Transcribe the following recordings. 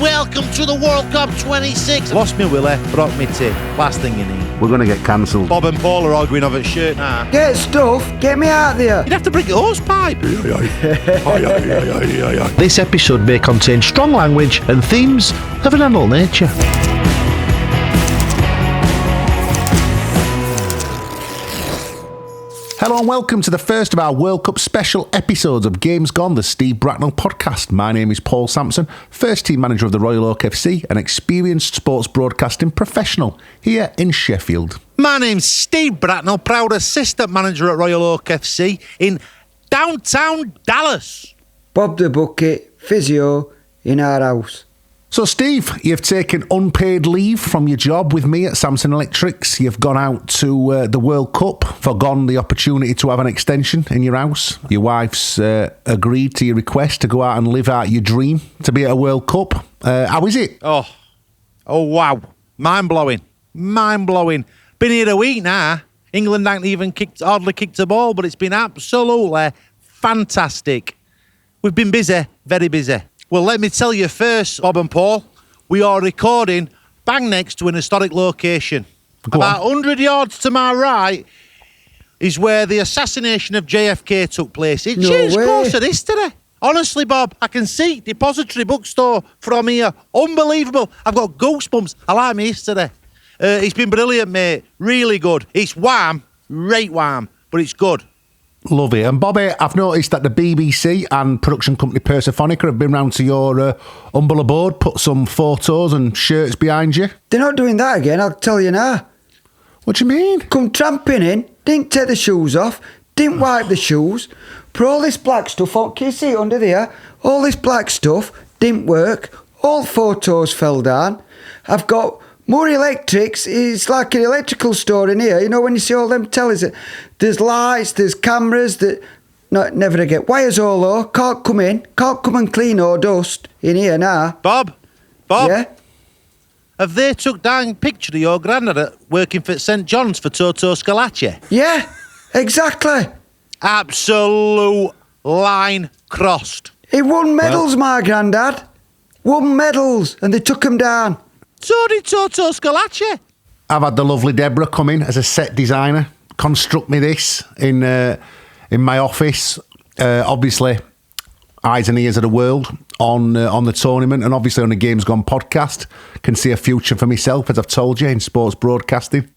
Welcome to the World Cup 26. Lost me Willie, brought me tea. Last thing you need. We're going to get cancelled. Bob and Paul are arguing over a shirt now. Get stuff, get me out there. You'd have to bring a hose pipe. This episode may contain strong language and themes of an adult nature. Hello and welcome to the first of our World Cup special episodes of Games Gone, the Steve Bracknall podcast. My name is Paul Sampson, first team manager of the Royal Oak FC, an experienced sports broadcasting professional here in Sheffield. My name's Steve Bracknall, proud assistant manager at Royal Oak FC in downtown Dallas. Bob the Bucket, physio in our house. So Steve, you've taken unpaid leave from your job with me at Sampson Electrics. You've gone out to the World Cup, forgone the opportunity to have an extension in your house. Your wife's agreed to your request to go out and live out your dream to be at a World Cup. How is it? Oh wow. Mind-blowing. Been here a week now. England ain't even hardly kicked a ball, but it's been absolutely fantastic. We've been busy, very busy. Well, let me tell you first, Bob and Paul, we are recording bang next to an historic location. About 100 yards to my right is where the assassination of JFK took place. It changed course of history. Honestly, Bob, I can see Depository Bookstore from here. Unbelievable. I've got goosebumps. I like my history. It's been brilliant, mate. Really good. It's warm, right warm, but it's good. Love it. And Bobby, I've noticed that the BBC and production company Persephonica have been round to your humble abode, put some photos and shirts behind you. They're not doing that again, I'll tell you now. What do you mean? Come tramping in, didn't take the shoes off, didn't wipe the shoes, put all this black stuff on, can you see it under there? All this black stuff didn't work, all photos fell down. I've got more electrics, it's like an electrical store in here. You know when you see all them tellies, there's lights, there's cameras, never get wires all over, can't come and clean or dust in here now. Bob? Yeah? Have they took down a picture of your granddad working for St John's for Toto Scalacci? Yeah, exactly. Absolute line crossed. He won medals, my granddad. Won medals, and they took him down. So did Toto Scalacci. I've had the lovely Deborah come in as a set designer, construct me this in my office. Obviously, eyes and ears of the world on the tournament, and obviously on the Games Gone podcast. Can see a future for myself, as I've told you, in sports broadcasting.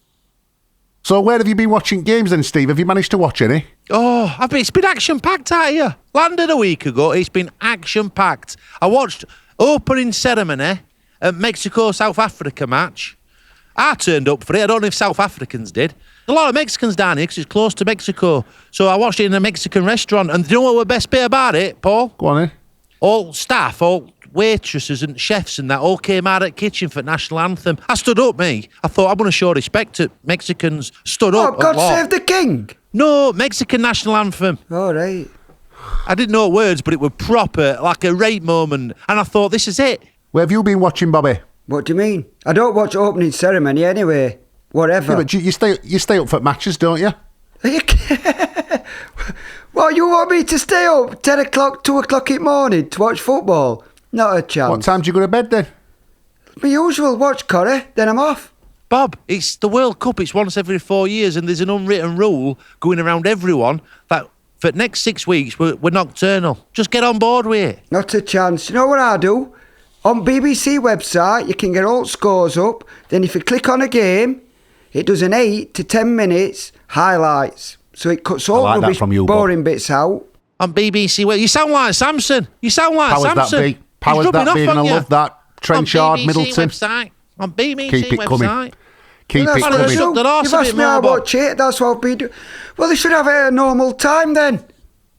So where have you been watching games then, Steve? Have you managed to watch any? Oh, it's been action-packed out here. Landed a week ago, it's been action-packed. I watched opening ceremony at Mexico-South Africa match. I turned up for it. I don't know if South Africans did. A lot of Mexicans down here because it's close to Mexico. So I watched it in a Mexican restaurant. And do you know what was the best bit about it, Paul? Go on then. All staff, all waitresses and chefs and that all came out at kitchen for the national anthem. I stood up, me. I thought, I'm going to show respect to Mexicans. Stood up. Oh, God save the king. No, Mexican national anthem. All right. I didn't know words, but it was proper, like a rape moment. And I thought, this is it. Where have you been watching, Bobby? What do you mean? I don't watch opening ceremony anyway. Whatever. Yeah, but you stay up for matches, don't you? What, you want me to stay up 10 o'clock, 2 o'clock in the morning to watch football? Not a chance. What time do you go to bed then? My usual, watch Corrie, then I'm off. Bob, it's the World Cup. It's once every 4 years, and there's an unwritten rule going around everyone that for the next 6 weeks we're nocturnal. Just get on board with it. Not a chance. You know what I do? On BBC website, you can get all scores up. Then if you click on a game, it does an 8 to 10 minutes highlights. So it cuts all rubbish, boring bits out. On BBC, well, you sound like Samson. You sound like Powers Samson. That be. Powers that be, and I love that. Trenchard, Middleton. On BBC Keep it website. Coming. Keep it coming. You've asked me how I watch it. That's what I'll be doing. Well, they should have it at a normal time then.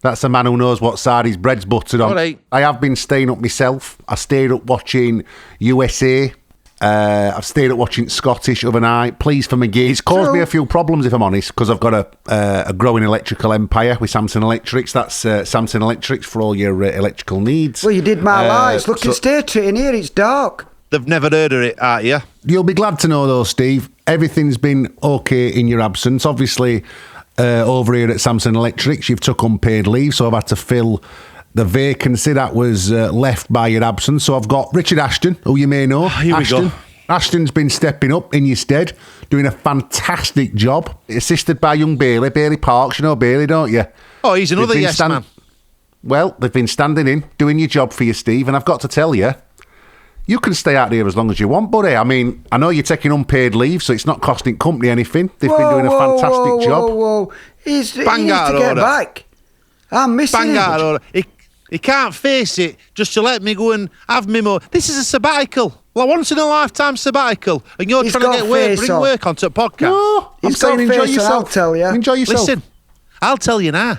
That's a man who knows what side his bread's buttered on. Right. I have been staying up myself. I stayed up watching USA. I've stayed up watching Scottish overnight. Pleased for McGee. It's caused me a few problems, if I'm honest, because I've got a growing electrical empire with Sampson Electrics. That's Sampson Electrics for all your electrical needs. Well, you did my lights. Look, it's state in here. It's dark. They've never heard of it, aren't you? You'll be glad to know, though, Steve, everything's been okay in your absence. Obviously, over here at Sampson Electrics, you've took unpaid leave, so I've had to fill the vacancy that was left by your absence. So I've got Richard Ashton, who you may know. Here we go. Ashton's been stepping up in your stead, doing a fantastic job, assisted by young Bailey Parks. You know Bailey, don't you? Oh, he's another yes man. Well, they've been standing in, doing your job for you, Steve, and I've got to tell you, you can stay out here as long as you want, buddy. I mean, I know you're taking unpaid leave, so it's not costing company anything. They've been doing a fantastic job. Whoa. He needs to Bang get back. I'm missing him. Bang out order. He can't face it just to let me go and have me more. This is a sabbatical. Like once in a lifetime sabbatical. And you're trying to get work, bring work onto a podcast. No, I'm saying enjoy yourself. I'll tell you. Enjoy yourself. Listen, I'll tell you now.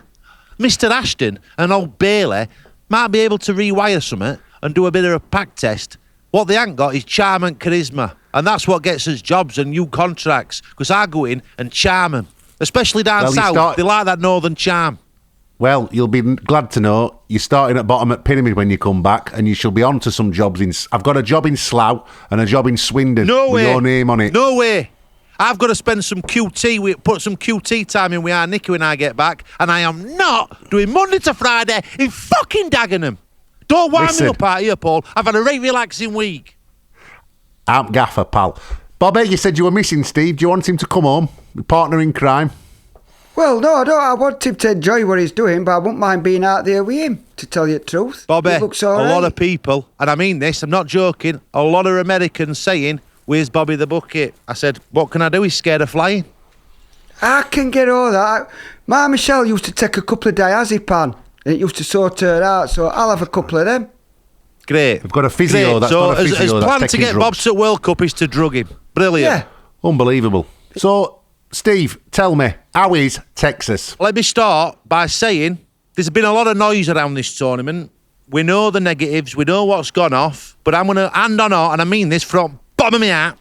Mr. Ashton and old Bailey might be able to rewire something and do a bit of a pack test. What they ain't got is charm and charisma. And that's what gets us jobs and new contracts. Because I go in and charm them. Especially down south. They like that northern charm. Well, you'll be glad to know you're starting at bottom at Pyramid when you come back, and you shall be on to some jobs in... I've got a job in Slough and a job in Swindon with your name on it. No way. I've got to spend some put some QT time in with our Nikki when I get back, and I am not doing Monday to Friday in fucking Dagenham. Don't wind me up out here, Paul. I've had a very relaxing week. I'm gaffer, pal. Bobby, you said you were missing Steve. Do you want him to come home? Your partner in crime? Well, no, I don't. I want him to enjoy what he's doing, but I wouldn't mind being out there with him, to tell you the truth. Bobby, a lot of people, and I mean this, I'm not joking, a lot of Americans saying, where's Bobby the Bucket? I said, what can I do? He's scared of flying. I can get all that. My Michelle used to take a couple of diazepam, and it used to sort her out, so I'll have a couple of them. Great. We've got a physio. Great. That's so not a physio. his plan that's to get drugs. Bob's at World Cup is to drug him. Brilliant. Yeah. Unbelievable. So, Steve, tell me, how is Texas? Let me start by saying there's been a lot of noise around this tournament. We know the negatives. We know what's gone off. But I'm going to hand on heart, and I mean this from bottom of my heart.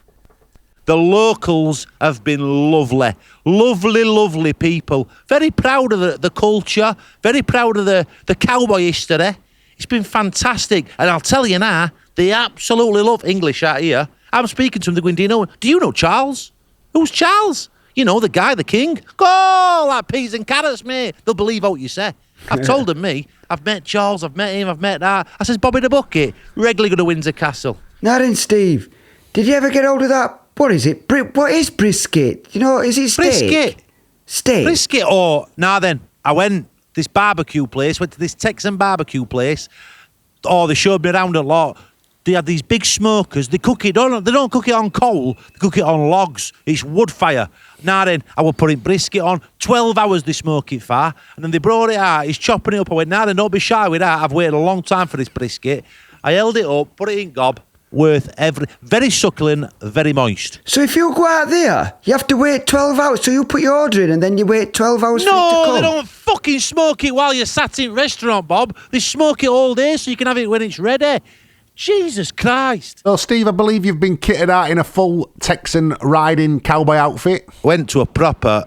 The locals have been lovely. Lovely people. Very proud of the culture. Very proud of the cowboy history. It's been fantastic. And I'll tell you now, they absolutely love English out here. I'm speaking to them. They're going, do you know Charles? Who's Charles? You know, the guy, the king. Go, like peas and carrots, mate. They'll believe what you say. I've told them I've met Charles, I've met him, I've met that. I says, Bobby the Bucket, regularly go to Windsor Castle. Now then, Steve, did you ever get hold of that? What is it? What is brisket? You know, is it steak? Brisket? Oh, now then, I went to this Texan barbecue place. Oh, they showed me around a lot. They had these big smokers. They don't cook it on coal. They cook it on logs. It's wood fire. Now then, I was putting brisket on. 12 hours they smoke it for. And then they brought it out. He's chopping it up. I went, now then, don't be shy with that. I've waited a long time for this brisket. I held it up, put it in gob. Very succulent, very moist. So if you go out there, you have to wait 12 hours. So you put your order in and then you wait 12 hours for it to come? No, they don't fucking smoke it while you're sat in restaurant, Bob. They smoke it all day so you can have it when it's ready. Jesus Christ. Well, Steve, I believe you've been kitted out in a full Texan riding cowboy outfit. Went to a proper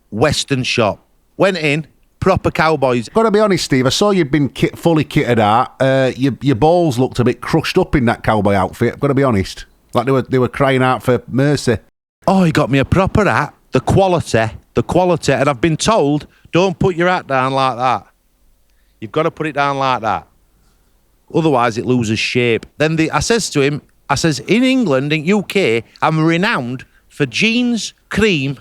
Western shop. Went in, proper cowboys. Got to be honest, Steve, I saw you'd been fully kitted out. Your balls looked a bit crushed up in that cowboy outfit. I've got to be honest. Like they were crying out for mercy. Oh, he got me a proper hat. The quality. And I've been told, don't put your hat down like that. You've got to put it down like that. Otherwise, it loses shape. Then I says to him, in England, in UK, I'm renowned for jeans, cream,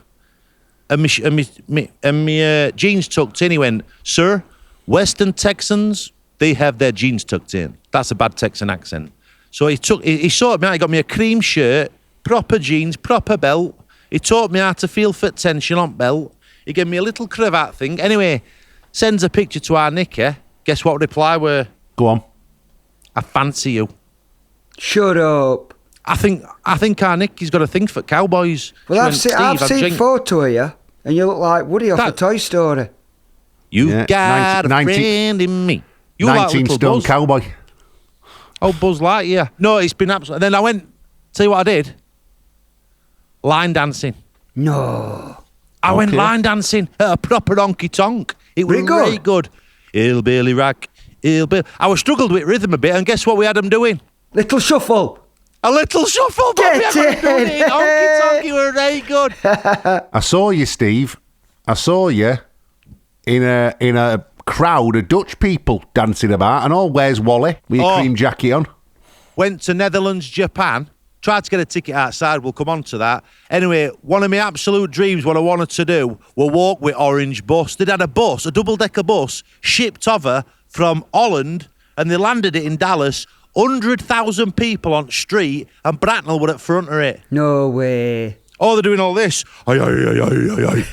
and me jeans tucked in. He went, sir, Western Texans, they have their jeans tucked in. That's a bad Texan accent. So he sorted me out. He got me a cream shirt, proper jeans, proper belt. He taught me how to feel foot tension on belt. He gave me a little cravat thing. Anyway, sends a picture to our Nikki. Guess what reply were? Go on. I fancy you. Shut up. I think our Nikki's got a thing for cowboys. Well, I've seen a photo of you, and you look like Woody off the Toy Story. You've got a friend in me. You 19 like stone Buzz. cowboy. Oh, Buzz Lightyear. No, it's been absolutely... Then I went... Tell you what I did? Line dancing. No. I went line dancing at a proper honky-tonk. It was really good. Hillbilly rock. I was struggled with rhythm a bit, and guess what we had them doing? Little shuffle. A little shuffle. Get it. Honky-tonk, were very good. I saw you, Steve. I saw you in a crowd of Dutch people dancing about and all. Where's Wally with your cream jacket on? Went to Netherlands, Japan. Tried to get a ticket outside. We'll come on to that. Anyway, one of my absolute dreams, what I wanted to do, were walk with Orange Bus. They'd had a bus, a double-decker bus, shipped over from Holland, and they landed it in Dallas. 100,000 people on the street, and Bracknall were at front of it. No way. Oh, they're doing all this. Aye, aye, aye, aye, aye.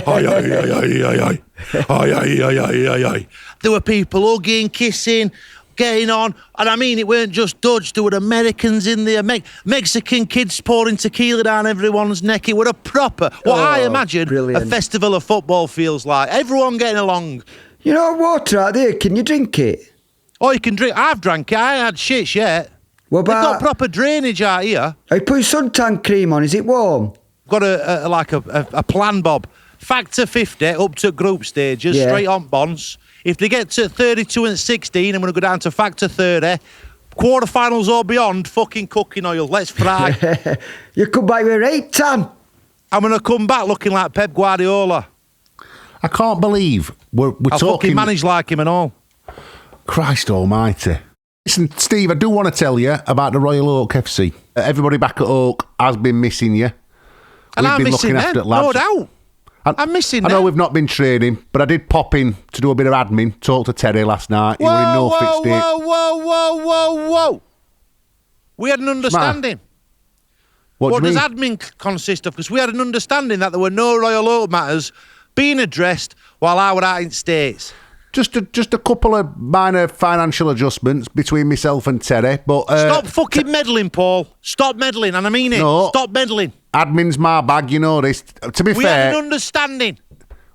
Aye, aye, aye, aye, aye, aye. Aye, aye, aye, aye, aye, aye. There were people hugging, kissing, getting on. And I mean, it weren't just Dutch. There were Americans in there. Mexican kids pouring tequila down everyone's neck. It were a proper, what I imagine brilliant. a festival of football feels like. Everyone getting along. You know water out there, can you drink it? Oh, you can drink. I've drank it. I ain't had shits yet. What They've about... got proper drainage out here. I put suntan cream on, is it warm? Got a plan, Bob. Factor 50 up to group stages, Yeah. straight on bonds. If they get to 32 and 16, I'm going to go down to factor 30. Quarterfinals or beyond, fucking cooking oil. Let's fry. You come back with 8 tan. I'm going to come back looking like Pep Guardiola. I can't believe we're I'll talking... fucking manage like him and all. Christ almighty. Listen, Steve, I do want to tell you about the Royal Oak FC. Everybody back at Oak has been missing you. And We've I'm been missing looking them, after the lads. no doubt. I'm missing I know them. we've not been training, but I did pop in to do a bit of admin, talk to Terry last night. He were in no fit state. Whoa. We had an understanding. What do you does mean? admin consist of? Because we had an understanding that there were no Royal Oak matters being addressed while I were out in States. Just a couple of minor financial adjustments between myself and Terry, but... Stop fucking meddling, Paul. Stop meddling, and I mean it. No. Stop meddling. Admin's my bag, you know this. To be We fair... had an understanding.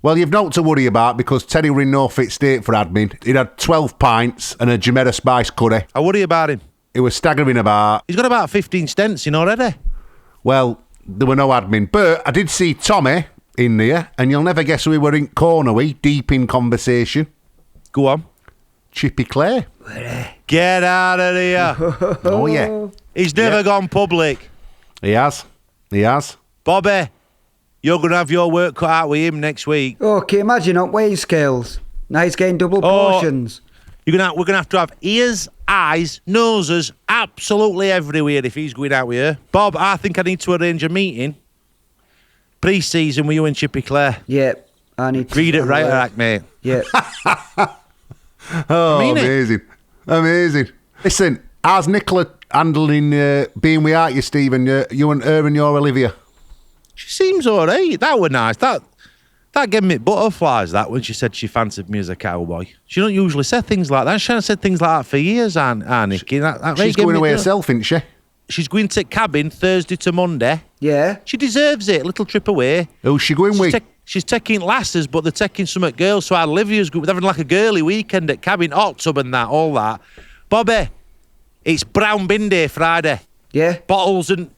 Well, you've not to worry about because Terry were in no fit state for admin. He'd had 12 pints and a Jumeirah Spice curry. I worry about him. He was staggering about. He's got about 15 stents in already. Well, there were no admin. But I did see Tommy in there, and you'll never guess who we were in corner with, deep in conversation. Go on. Chippy Clare. Get out of here. Oh, yeah. He's never gone public. He has. Bobby, you're going to have your work cut out with him next week. Okay, imagine on weighing scales. Now he's getting double portions. We're going to have ears, eyes, noses, absolutely everywhere if he's going out with you. Bob, I think I need to arrange a meeting pre-season with you and Chippy Clare. Yep. I need to... Read it right back, mate. Yep. Oh, mean it. Amazing. Listen, how's Nicola handling being without you, Stephen? You and her and your Olivia? She seems all right. That were nice. That gave me butterflies, that, when she said she fancied me as a cowboy. She don't usually say things like that. She hasn't said things like that for years, Nikki. She's going away herself, isn't she? She's going to cabin Thursday to Monday. Yeah. She deserves it. A little trip away. Who's she going with? She's taking lasses, but they're taking some at girls. So Olivia's good. They're having like a girly weekend at cabin, hot tub and that, all that. Bobby, it's brown bin day Friday. Yeah. Bottles and,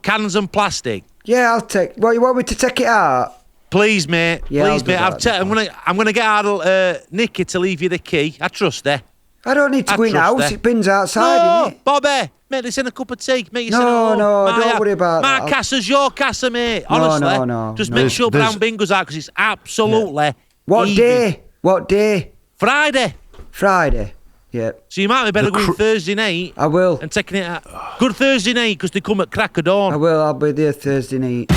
cans and plastic. Yeah, I'll take... What, you want me to take it out? Please, mate. Yeah, Please, I'll do mate. that. I'm gonna get Nikki to leave you the key. I trust her. I don't need to I go in the trust house. her. It bins outside, No, innit? Bobby, make this in a cup of tea. Make yourself No, at home. no, don't worry about my that. My cassa's your cassa, mate. Honestly. No. Just No. make sure There's- brown bin goes out because it's absolutely What easy. day? What day? Friday. Friday. Yep. So you might be better going Thursday night. I will. And taking it out. Good Thursday night because they come at crack of dawn. I will. I'll be there Thursday night.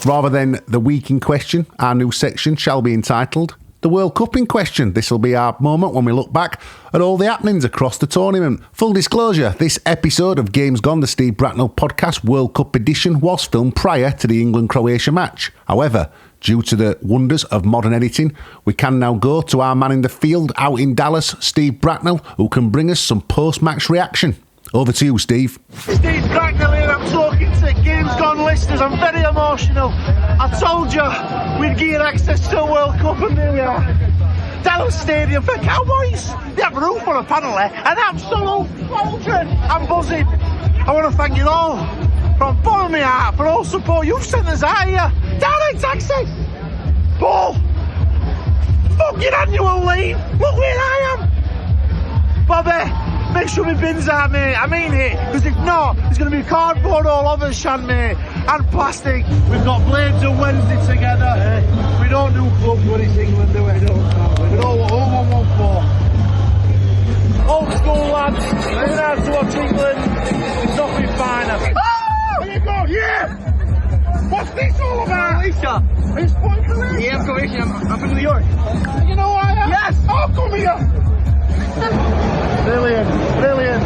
Rather than the week in question, our new section shall be entitled The World Cup in Question. This will be our moment when we look back at all the happenings across the tournament. Full disclosure, this episode of Games Gone, the Steve Bracknall podcast World Cup edition, was filmed prior to the England-Croatia match. However, due to the wonders of modern editing, we can now go to our man in the field out in Dallas, Steve Bracknall, who can bring us some post-match reaction. Over to you, Steve. Steve Bracknall here, I'm talking to Games Gone listeners. I'm very emotional. I told you we'd gain access to a World Cup and here we are. Dallas Stadium for Cowboys. They have roof on a panel there, an absolute cauldron. I'm buzzing. I want to thank you all from the bottom of my heart for all support you've sent us out here. Direct access. Paul, fucking annual leave. Look where I am. Bobby, make sure my bin's out, mate. I mean it, because if not, there's going to be cardboard all over the shan, mate. and plastic. We've got Blades on Wednesday together. We don't do clubs when it's England, do we? We don't 0114. Old school lads, coming out to watch England. There's nothing finer. Oh! There you go, yeah! What's this all about? Croatia. It's from Croatia. Yeah, I'm Croatian. I'm from New York. You know who I am? Yes. Oh, come here. Brilliant, brilliant.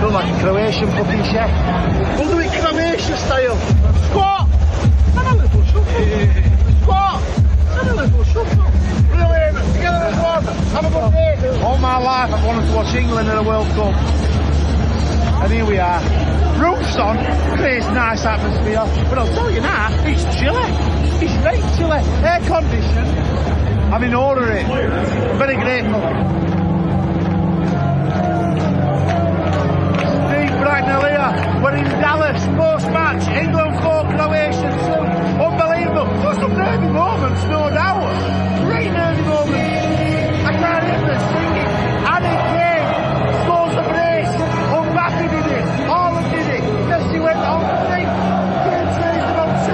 Look like a Croatian fucking chef. We'll do it Croatia style. Squat. And a little shuffle. Squat. And a little shuffle. Brilliant. Together as one. Have a good day. All my life I've wanted to watch England in a World Cup. And here we are. Roof's on, creates nice atmosphere. But I'll tell you now, it's chilly. It's very chilly. Air conditioned. I'm in awe of it. I'm very grateful. Steve Bracknall here. We're in Dallas, post-match. England 4, Croatia 2. Unbelievable. There's some nervy moments, no doubt. Great nervy moments. I can't hear them singing. Kane scores the brace. Mbappe did it. Haaland did it. Messi went on 3. Kane changed them on 2.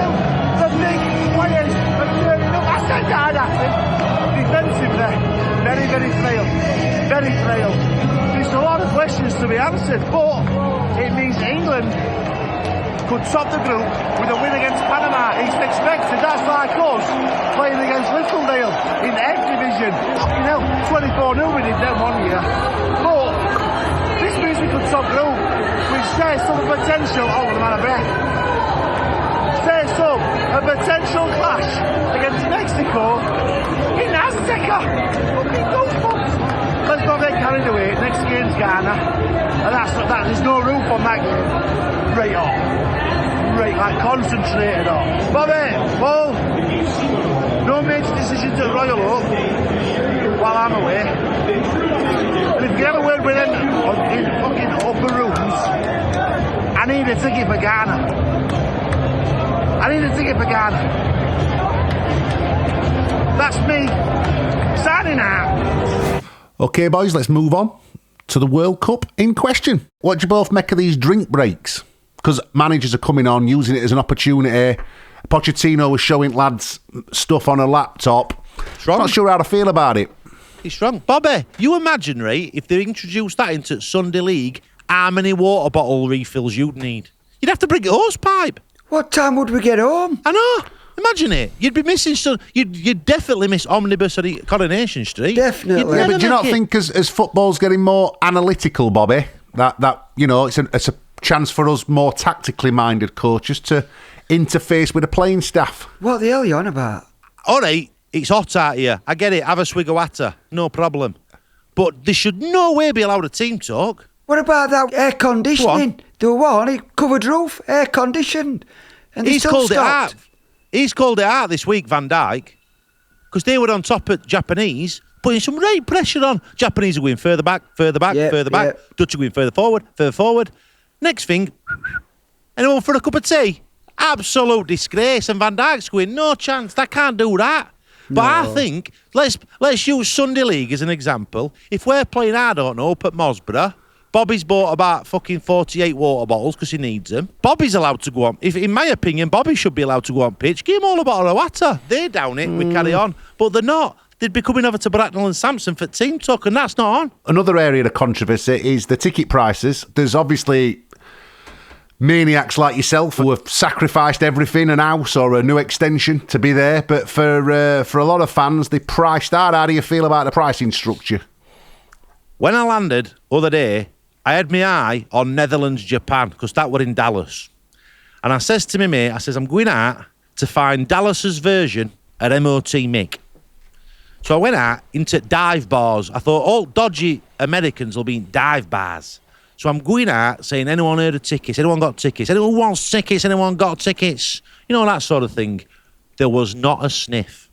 The big players are turning up. I said that happened. Defensively, very, very frail. Very frail. There's a lot of questions to be answered, but it means England could top the group with a win against Panama. It's expected. That's like us playing against Littledale in the F division. You know, 24-0 we did them one year. But this means we could top group, which says some potential. Oh, I'm out of breath. Says some a potential clash against Mexico in Azteca. Fucking goosebumps. Let's not get carried away. Next game's Ghana, and that. There's no roof on that game. Right off. Right, like concentrated on. Bobby, Paul, no major decisions at Royal Oak while I'm away. And if you have a word with him in fucking upper rooms, I need a ticket for Ghana. That's me. Signing out. Okay, boys, let's move on to the World Cup in question. What do you both make of these drink breaks? Because managers are coming on, using it as an opportunity. Pochettino was showing lads stuff on a laptop. Strong. Not sure how to feel about it. He's strong. Bobby, you imagine, right, if they introduced that into Sunday League, how many water bottle refills you'd need? You'd have to bring a hose pipe. What time would we get home? I know. Imagine it. You'd be missing you'd definitely miss Omnibus at Coronation Street. Definitely. Yeah, but do you not think as football's getting more analytical, Bobby, that you know, it's a chance for us more tactically minded coaches to interface with the playing staff? What the hell are you on about? All right, it's hot out here. I get it. Have a swig of water. No problem. But they should no way be allowed a team talk. What about that air conditioning? There were one, it covered roof, air conditioned. And they He's still called stopped. it out. He's called it out this week, Van Dijk, because they were on top at Japanese, putting some right pressure on. Japanese are going further back, further back. Dutch are going further forward. Next thing, anyone for a cup of tea? Absolute disgrace. And Van Dijk's going, no chance, I can't do that. But I think, let's use Sunday League as an example. If we're playing, I don't know, up at Mosborough, Bobby's bought about fucking 48 water bottles because he needs them. Bobby's allowed to go on. In my opinion, Bobby should be allowed to go on pitch. Give him all a bottle of water. They're down it, we carry on. But they're not. They'd be coming over to Bracknall and Sampson for team talk, and that's not on. Another area of controversy is the ticket prices. There's obviously maniacs like yourself who have sacrificed everything, an house or a new extension, to be there. But for a lot of fans, they priced out. How do you feel about the pricing structure? When I landed other day, I had my eye on Netherlands-Japan, because that were in Dallas. And I says to my mate, I'm going out to find Dallas's version at MOT Mick. So I went out into dive bars. I thought all dodgy Americans will be in dive bars. So I'm going out saying, anyone heard of tickets? Anyone got tickets? Anyone wants tickets? Anyone got tickets? You know, that sort of thing. There was not a sniff.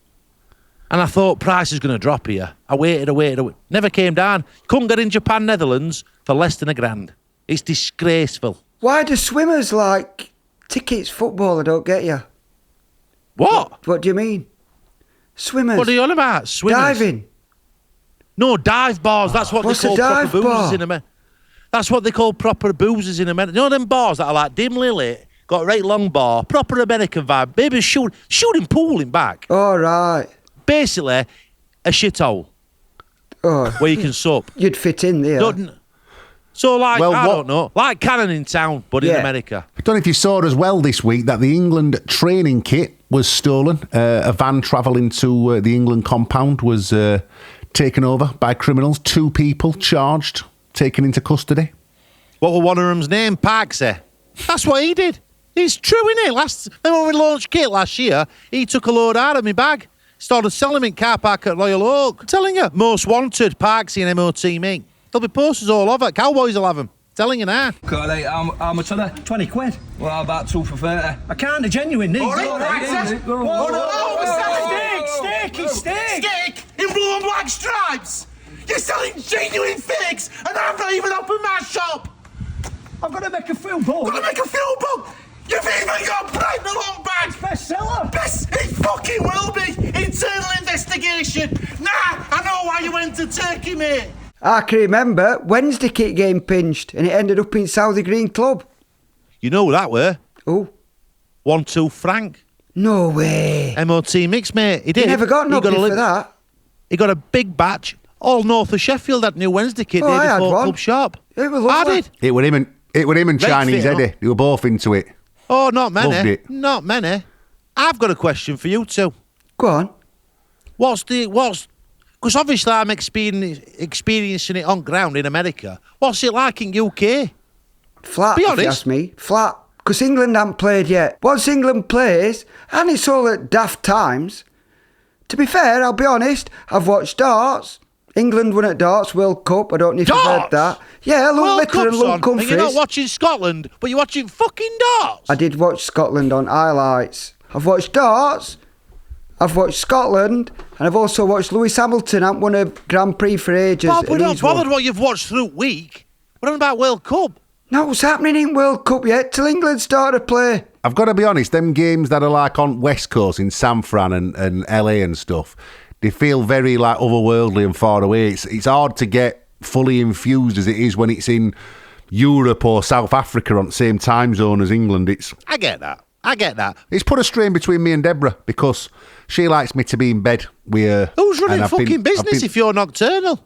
And I thought, price is going to drop here. I waited. Never came down. Couldn't get in Japan, Netherlands for less than £1,000. It's disgraceful. Why do swimmers like tickets football? I don't get you. What do you mean? Swimmers. What are you on about? Swimmers? Diving. No, dive bars. That's what What's they call a dive proper boozers bar? in America. That's what they call proper boozers in America. You know them bars that are like dimly lit, got a right long bar, proper American vibe. Maybe shooting pool in back. All right. Basically, a shithole Oh, where you can sup. you'd fit in there. So, like, Well, I what- don't know, like Cannon in town, but in Yeah. America. I don't know if you saw as well this week that the England training kit was stolen. A van travelling to the England compound was taken over by criminals. 2 people charged, taken into custody. What were one of them's name? Parksy. That's what he did. It's true, innit? Remember when we launched kit last year? He took a load out of my bag. Started selling them in car park at Royal Oak. I'm telling you, most wanted, Parksy and MOT me. There'll be posters all over. Cowboys will have them. Telling you now. Got like, how much are they? 20 quid. Well, how about 2 for 30? I can't, they're genuine, these. Steak in blue and black stripes! You're selling genuine figs and I've not even opened my shop! I've got to make a few bucks. Gonna make a fuel book! You've even got Bracknall on bag! Bestseller. Best, it fucking will be! Internal investigation! Nah, I know why you went to Turkey, mate! I can remember Wednesday kit getting pinched and it ended up in Southie Green Club. You know who that were? Oh, 1-2 Frank. no way. MOT mix, mate. He did. You never got nothing for that. He got a big batch. All north of Sheffield, that new Wednesday kit Oh, day I had before one. Club Shop. It was I lovely. did. It were him and Chinese fit, Eddie. They were both into it. Oh, not Loved many. it. Not many. I've got a question for you two. Go on. Because obviously I'm experiencing it on ground in America. What's it like in UK? Flat, Be if you honest. ask me. Flat. Because England haven't played yet. Once England plays, and it's all at daft times. To be fair, I'll be honest, I've watched darts. England won at darts, World Cup. I don't know if you've heard Darts? that. Yeah, Lou World Litter and Cup's Lou on, and Comfries. you're not watching Scotland, but you're watching fucking darts. I did watch Scotland on highlights. I've watched darts, I've watched Scotland, and I've also watched Lewis Hamilton. I haven't won a Grand Prix for ages. Bob, we're and not he's won. bothered what you've watched through week. We're on about World Cup. No, what's happening in World Cup yet till England start to play? I've got to be honest, them games that are like on West Coast in San Fran and LA and stuff, they feel very like otherworldly and far away. It's hard to get fully infused as it is when it's in Europe or South Africa on the same time zone as England. I get that. It's put a strain between me and Deborah because she likes me to be in bed with her. Who's running and I've fucking been- business if you're nocturnal?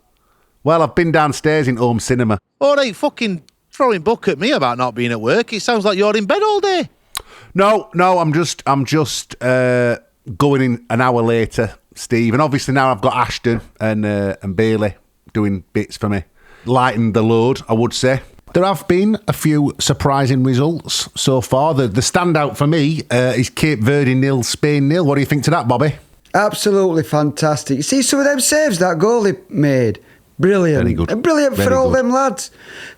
Well, I've been downstairs in home cinema. All right, fucking throwing book at me about not being at work. It sounds like you're in bed all day. No, I'm just going in an hour later, Steve. And obviously now I've got Ashton and Bailey doing bits for me. Lighten the load, I would say. There have been a few surprising results so far. The standout for me is Cape Verde 0, Spain 0. What do you think to that, Bobby? Absolutely fantastic. You see some of them saves that goalie made? Brilliant. Very good. And brilliant Very for all good. them lads.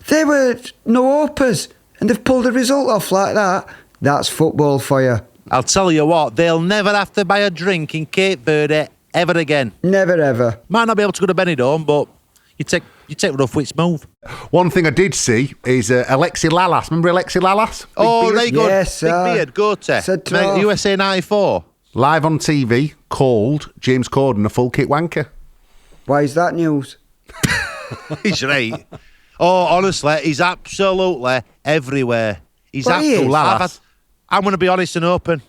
They were no hopers and they've pulled a result off like that. That's football for you. I'll tell you what, they'll never have to buy a drink in Cape Verde ever again. Never ever. Might not be able to go to Benidorm, but you take rough with smooth. One thing I did see is Alexi Lalas. Remember Alexi Lalas? Big Oh, beard? there you go. Yes, Big sir. beard, go to. Said to off. USA 94. Live on TV, called James Corden a full kit wanker. Why is that news? He's right. Oh, honestly, he's absolutely everywhere. He's Well, he is. absolutely. I'm going to be honest and open.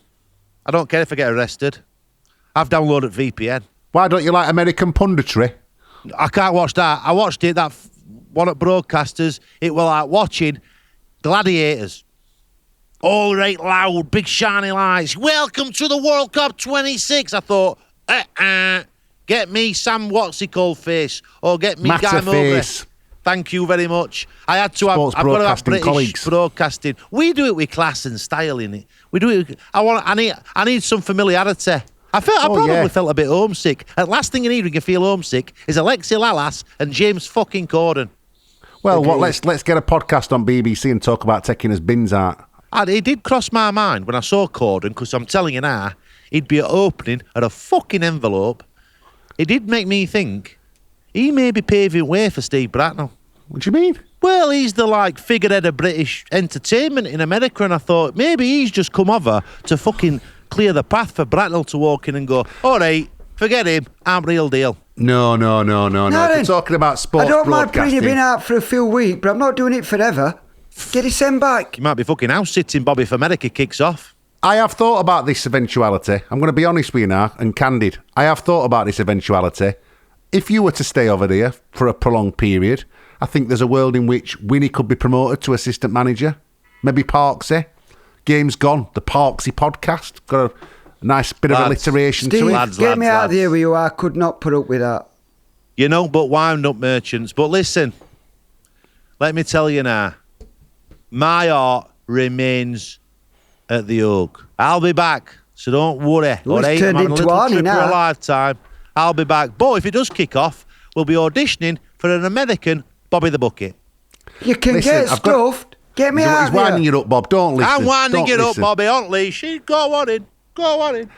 I don't care if I get arrested. I've downloaded VPN. Why don't you like American punditry? I can't watch that. I watched it, one at Broadcasters. It was like watching Gladiators. All right, loud, big shiny lights. Welcome to the World Cup 26. I thought, get me Sam what's-he-called face, or get me Guy Mowbray. Face. Thank you very much. I had to Sports I've got to have broadcasting British colleagues. broadcasting. We do it with class and style in it. We do it. I need some familiarity. I probably felt a bit homesick. And last thing you need when you feel homesick is Alexi Lalas and James fucking Corden. Well, let's get a podcast on BBC and talk about taking his bins out. And it did cross my mind when I saw Corden, because I'm telling you now, he'd be opening at a fucking envelope. It did make me think he may be paving way for Steve Bracknall. What do you mean? Well, he's the figurehead of British entertainment in America, and I thought maybe he's just come over to fucking clear the path for Bracknall to walk in and go, all right, forget him, I'm real deal. No. No, If then. you're talking about sports I don't mind putting broadcasting, you been out for a few weeks, but I'm not doing it forever. Get his send back. You might be fucking house sitting, Bobby, if America kicks off. I have thought about this eventuality. I'm going to be honest with you now and candid. I have thought about this eventuality. If you were to stay over there for a prolonged period, I think there's a world in which Winnie could be promoted to assistant manager. Maybe Parksy. Game's gone. The Parksy podcast. Got a nice bit of alliteration Steve, to it. get me out of here with you. I could not put up with that. You know, but wound up merchants. But listen, let me tell you now, my heart remains at the Oak. I'll be back, so don't worry. Well, it's turned into Arnie now. For a lifetime. I'll be back. But if it does kick off, we'll be auditioning for an American Bobby the Bucket. You can Listen, get stuffed. Get me out He's of here. winding you up, Bob. Don't listen. I'm winding Don't it up, listen. Bobby. On leash. Go on in. Go on in.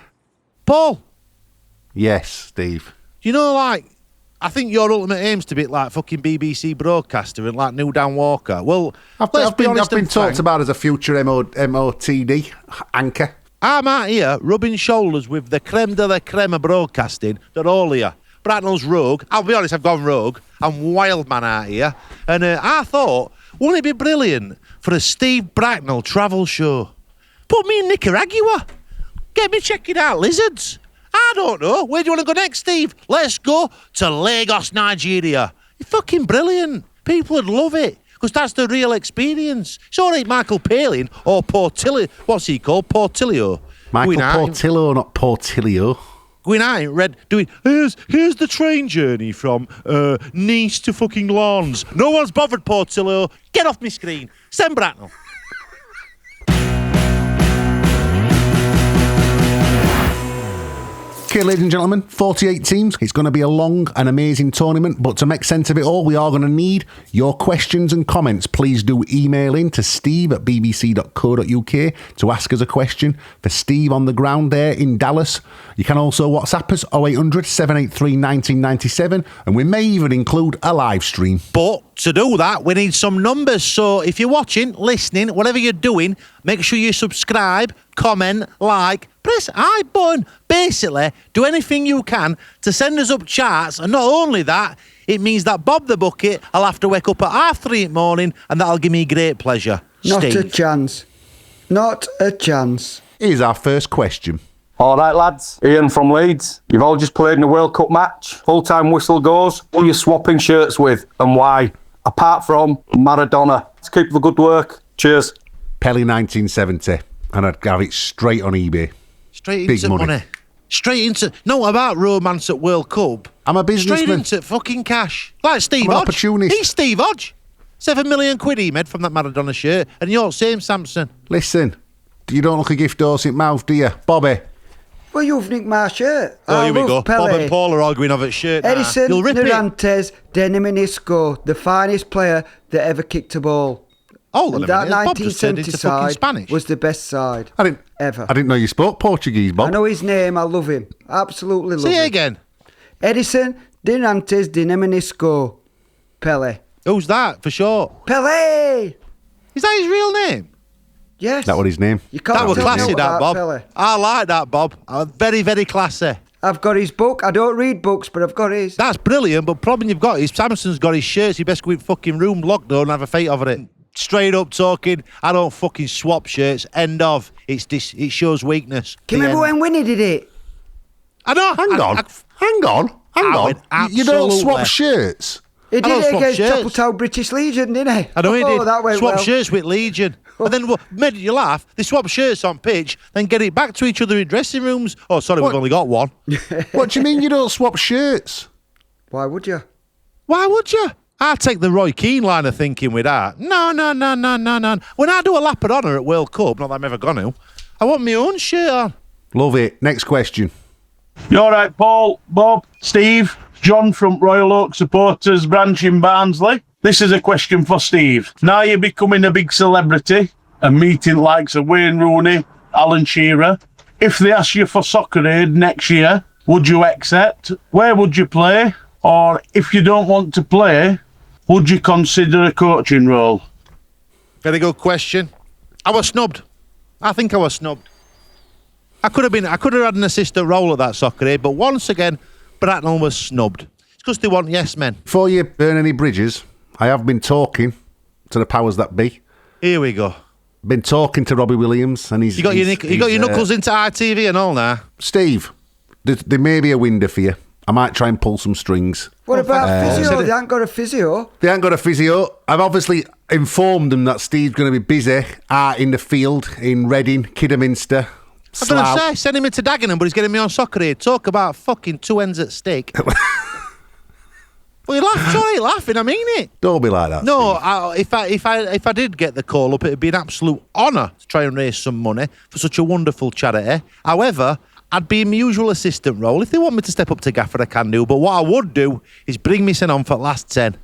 Paul, Yes, Steve. you know, like, I think your ultimate aim's to be like fucking BBC broadcaster and like New Dan Walker. Well, I've let's be been honest and talked frank. about as a future MOTD anchor. I'm out here rubbing shoulders with the creme de la creme of broadcasting that all here. Bracknall's rogue. I'll be honest, I've gone rogue. I'm wild man out here. And I thought, wouldn't it be brilliant for a Steve Bracknall travel show? Put me in Nicaragua. Get me checking out lizards. I don't know. Where do you want to go next, Steve? Let's go to Lagos, Nigeria. It's fucking brilliant. People would love it. Because that's the real experience. It's all right, Michael Palin or Portillo. What's he called? Portillo. Michael Going out- Portillo, not Portillo. Going out in red, doing, here's the train journey from Nice to fucking Lawns. No one's bothered, Portillo. Get off my screen. Send Bracknall. Okay, ladies and gentlemen, 48 teams. It's going to be a long and amazing tournament, but to make sense of it all, we are going to need your questions and comments. Please do email in to steve@bbc.co.uk to ask us a question for Steve on the ground there in Dallas. You can also WhatsApp us 0800 783 1997, and we may even include a live stream. But to do that, we need some numbers. So if you're watching, listening, whatever you're doing, make sure you subscribe, comment, like, press I button. Basically, do anything you can to send us up charts. And not only that, it means that Bob the Bucket will have to wake up at 3:30 in the morning, and that'll give me great pleasure. Not Steve. a chance. Not a chance. Here's our first question. All right, lads. Ian from Leeds. You've all just played in a World Cup match. Full-time whistle goes. Who are you swapping shirts with and why? Apart from Maradona. Let's keep the good work. Cheers. Pelé 1970, and I'd have it straight on eBay. Straight Big into money. money. Straight into... Not about romance at World Cup. I'm a Straight businessman. into fucking cash. Like Steve I'm an Hodge. opportunist. He's Steve Hodge. 7 million quid he made from that Maradona shirt. And you're same Sampson. Listen, you don't look a gift horse in mouth, do you? Bobby? Well, you've nicked my shirt. Oh, I here we love go. Pelé. Bob and Paul are arguing over its shirt now. Edison You'll rip it. Durantes de Neminisco, the finest player that ever kicked a ball. Oh, And the that Bob just turned 1970 into fucking side Spanish. was the best side I didn't ever. I didn't know you spoke Portuguese, Bob. I know his name. I love him. Absolutely love Say him. it again. Edison Durantes de Neminisco, Pelé. Who's that for short? Pelé! Is that his real name? Yes. That what his name? You can't That was tell me classy, that, about Bob. Pelé. I like that, Bob. Very, very classy. I've got his book. I don't read books, but I've got his. That's brilliant, but problem you've got is Samson's got his shirts. You best go in fucking room locked door and have a fight over it. Straight up talking, I don't fucking swap shirts. End of. It shows weakness. Can you The remember end. when Winnie did it? I know. Hang on. I went You don't swap absolutely. shirts. He I did don't it swap against shirts. Chapeltown British Legion, didn't he? I know he did. That went Swap well. shirts with Legion. And then what made you laugh, they swap shirts on pitch, then get it back to each other in dressing rooms. Oh, sorry, What? we've only got one. What do you mean you don't swap shirts? Why would you? Why would you? I take the Roy Keane line of thinking with that. No. When I do a lap of honour at World Cup, not that I'm ever going to, I want my own shirt on. Love it. Next question. You all right, Paul, Bob, Steve, John from Royal Oak Supporters branch in Barnsley? This is a question for Steve. Now you're becoming a big celebrity and meeting likes of Wayne Rooney, Alan Shearer. If they ask you for soccer aid next year, would you accept? Where would you play? Or if you don't want to play, would you consider a coaching role? Very good question. I was snubbed. I think I was snubbed. I could have had an assistant role at that soccer aid, but once again, Bracknall was snubbed. It's because they want yes men. Before you burn any bridges, I have been talking to the powers that be, Here we go. Been talking to Robbie Williams, and You got your knuckles into ITV and all now. Steve, there may be a window for you. I might try and pull some strings. What about physio? They ain't got a physio. They ain't got a physio. I've obviously informed them that Steve's going to be busy out in the field in Reading, Kidderminster. I'm going to say, send him into Dagenham, but he's getting me on soccer here. Talk about fucking two ends at stake. Well, you laugh. Sorry, laughing. I mean it. Don't be like that. No, if I did get the call up, it'd be an absolute honour to try and raise some money for such a wonderful charity. However, I'd be in my usual assistant role. If they want me to step up to gaffer, I can do. But what I would do is bring me son on for the last 10.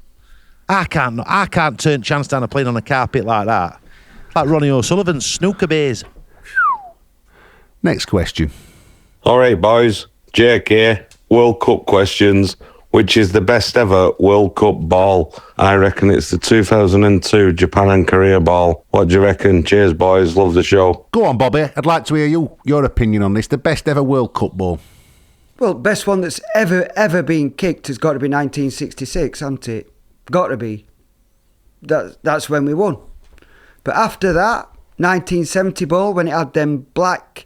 I can't turn chance down a plane on a carpet like that. Like Ronnie O'Sullivan's snooker bays. Next question. All right, boys. Jake here. World Cup questions. Which is the best ever World Cup ball? I reckon it's the 2002 Japan and Korea ball. What do you reckon? Cheers, boys. Love the show. Go on, Bobby. I'd like to hear your opinion on this. The best ever World Cup ball. Well, best one that's ever been kicked has got to be 1966, hasn't it? Got to be. That's when we won. But after that, 1970 ball, when it had them black...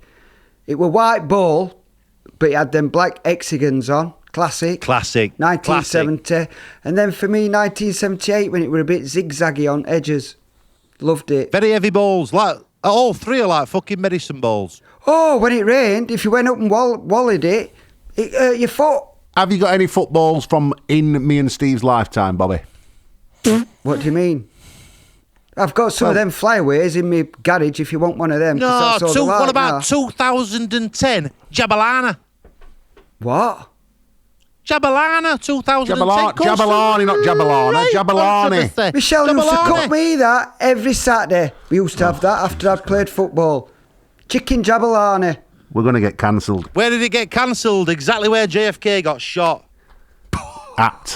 It were white ball, but it had them black hexagons on. Classic. 1970. Classic. And then for me, 1978, when it were a bit zigzaggy on edges. Loved it. Very heavy balls. Like all three are like fucking medicine balls. Oh, when it rained, if you went up and wallowed it hurt your foot. Have you got any footballs from in me and Steve's lifetime, Bobby? What do you mean? I've got some of them flyaways in my garage if you want one of them. No, what about 2010 Jabalana? What? Jabalana 2010. Jabalani, not Jabalana. Right. Jabalani. Michelle used to cook me that every Saturday. We used to have that after I'd played football. Chicken Jabalani. We're going to get cancelled. Where did it get cancelled? Exactly where JFK got shot.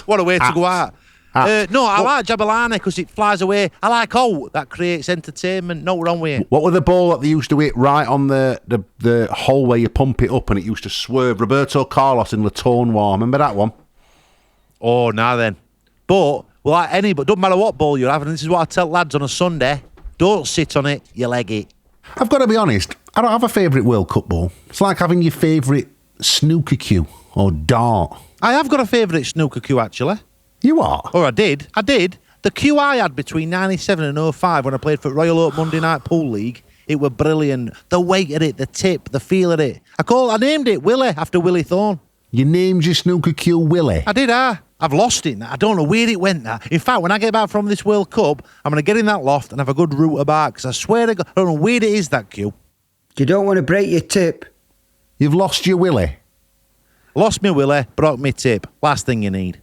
What a way to go out. No, I like Jabalani because it flies away. I like that creates entertainment. No wrong with it. What was the ball that they used to hit right on the hole where you pump it up and it used to swerve? Roberto Carlos in Latone War. Remember that one? Oh, now then. But doesn't matter what ball you're having. This is what I tell lads on a Sunday. Don't sit on it, you leg it. I've got to be honest. I don't have a favourite World Cup ball. It's like having your favourite snooker cue or dart. I have got a favourite snooker cue, actually. You are? Or I did. The cue I had between 97 and 05 when I played for Royal Oak Monday Night Pool League, it were brilliant. The weight of it, the tip, the feel of it. I named it Willie after Willie Thorne. You named your snooker cue Willie? I did, I've lost it now. I don't know where it went now. In fact, when I get back from this World Cup, I'm going to get in that loft and have a good route about because I swear to God, I don't know where it is, that cue. You don't want to break your tip. You've lost your Willie? Lost me Willie, broke me tip. Last thing you need.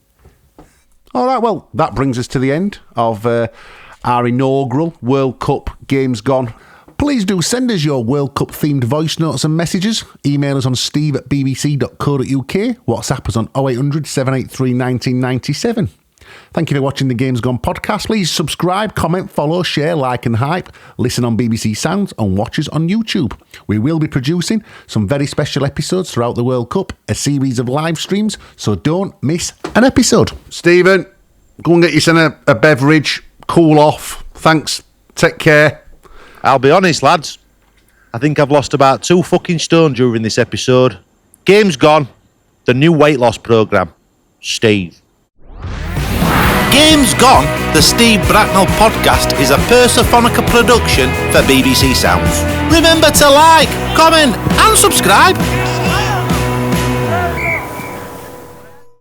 All right, well, that brings us to the end of our inaugural World Cup Games Gone. Please do send us your World Cup themed voice notes and messages. Email us on steve@bbc.co.uk. WhatsApp us on 0800 783 1997. Thank you for watching the Games Gone podcast. Please subscribe, comment, follow, share, like and hype. Listen on BBC Sounds and watch us on YouTube. We will be producing some very special episodes throughout the World Cup, a series of live streams, so don't miss an episode. Stephen, go and get yourself a beverage, cool off. Thanks, take care. I'll be honest, lads. I think I've lost about 2 fucking stone during this episode. Games Gone, the new weight loss programme. Steve. Games Gone, the Steve Bracknall podcast, is a Persophonica production for BBC Sounds. Remember to like, comment and subscribe.